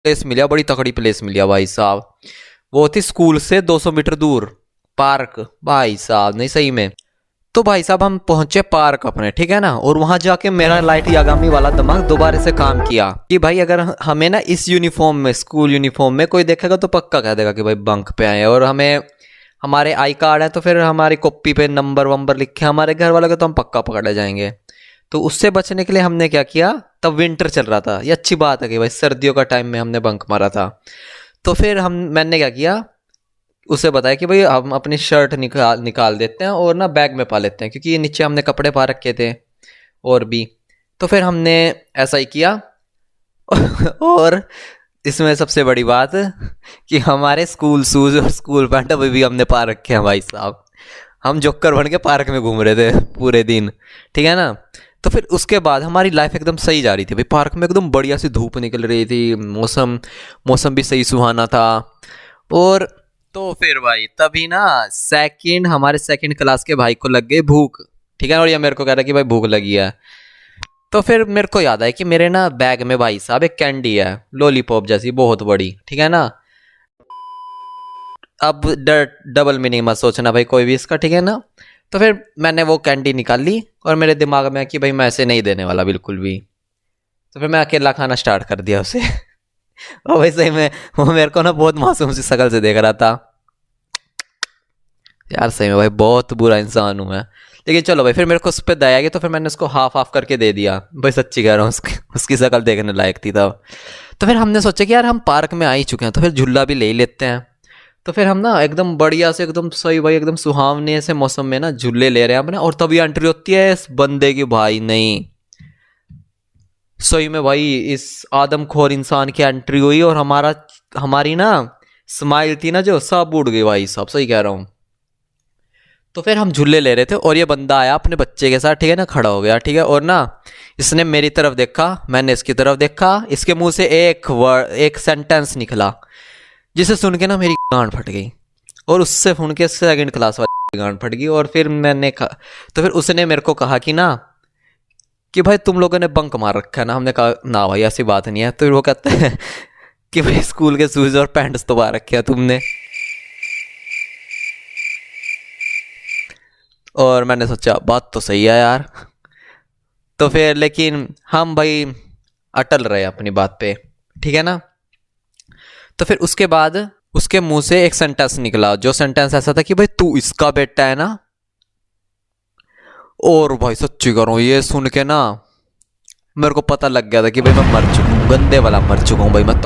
Place मिला, बड़ी तकड़ी प्लेस मिली भाई साहब। वो थी स्कूल से 200 मीटर दूर पार्क भाई साहब, नहीं सही में। तो भाई साहब हम पहुंचे पार्क अपने, ठीक है ना। और वहां जाके मेरा लाइट यागामी वाला दिमाग दोबारा से काम किया कि भाई अगर हमें ना इस यूनिफॉर्म में, स्कूल यूनिफॉर्म में कोई देखेगा तो पक्का कह देगा कि भाई बंक पे आए। और हमें हमारे आई कार्ड है तो फिर हमारी कॉपी पे नंबर वंबर लिखे हमारे घर वालों के, तो हम पक्का पकड़े जाएंगे। तो उससे बचने के लिए हमने क्या किया, तब विंटर चल रहा था। ये अच्छी बात है कि भाई सर्दियों का टाइम में हमने बंक मारा था। तो फिर मैंने क्या किया, उसे बताया कि भाई हम अपनी शर्ट निकाल देते हैं और ना बैग में पा लेते हैं, क्योंकि ये नीचे हमने कपड़े पा रखे थे और भी। तो फिर हमने ऐसा ही किया। और इसमें सबसे बड़ी बात कि हमारे स्कूल शूज और स्कूल पैंट अभी भी हमने पा रखे हैं भाई साहब। हम जोकर बन के पार्क में घूम रहे थे पूरे दिन, ठीक है ना। तो फिर उसके बाद हमारी लाइफ एकदम सही जा रही थी भाई। पार्क में एकदम बढ़िया सी धूप निकल रही थी, मौसम भी सही सुहाना था। और तो फिर भाई तभी ना हमारे सेकंड क्लास के भाई को लग गई भूख, ठीक है। और ये मेरे को कह रहा है कि भाई भूख लगी है। तो फिर मेरे को याद आया कि मेरे ना बैग में भाई साहब एक कैंडी है, लॉलीपॉप जैसी बहुत बड़ी, ठीक है ना। अब डबल मीनिंग मत सोचना भाई कोई भी इसका, ठीक है ना। तो फिर मैंने वो कैंडी निकाल ली और मेरे दिमाग में कि भाई मैं ऐसे नहीं देने वाला बिल्कुल भी। तो फिर मैं अकेला खाना स्टार्ट कर दिया उसे। और भाई सही में वो मेरे को ना बहुत मासूम सी शक्ल से देख रहा था यार। सही में भाई बहुत बुरा इंसान हूँ मैं। लेकिन चलो भाई, फिर मेरे को उस पर दया गई तो फिर मैंने उसको हाफ हाफ करके दे दिया भाई। सच्ची कह रहा हूँ, उसकी शक्ल देखने लायक थी तब। तो फिर हमने सोचा कि यार हम पार्क में आ ही चुके हैं तो फिर झूला भी ले ही लेते हैं। तो फिर हम ना एकदम बढ़िया से, एकदम सही भाई, एकदम सुहावने से मौसम में ना झूले ले रहे हैं अपने। और तभी एंट्री होती है इस बंदे की भाई। नहीं सही में भाई, इस आदमखोर इंसान की एंट्री हुई और हमारी ना स्माइल थी ना जो, सब उड़ गई भाई साहब, सही कह रहा हूँ। तो फिर हम झूले ले रहे थे और ये बंदा आया अपने बच्चे के साथ, ठीक है ना, खड़ा हो गया, ठीक है। और ना इसने मेरी तरफ देखा, मैंने इसकी तरफ देखा। इसके मुंह से एक सेंटेंस निकला जिसे सुन के ना मेरी गांड फट गई। और उससे सुन के सेकंड क्लास वाली गांड फट गई। और फिर मैंने कहा, तो फिर उसने मेरे को कहा कि भाई तुम लोगों ने बंक मार रखा है ना। हमने कहा ना भाई ऐसी बात नहीं है। तो वो कहते हैं कि भाई स्कूल के शूज और पैंट्स तो पा रखे हैं तुमने। और मैंने सोचा बात तो सही है यार। तो फिर लेकिन हम भाई अटल रहे अपनी बात पे, ठीक है ना। तो फिर उसके बाद उसके मुंह से एक सेंटेंस निकला, जो सेंटेंस ऐसा था कि भाई तू इसका बेटा है ना। और भाई सच्ची कह रहा हूँ, ये सुन के ना मेरे को पता लग गया था कि भाई मैं मर चुका हूँ, गंदे वाला मर चुका हूँ भाई मैं तो।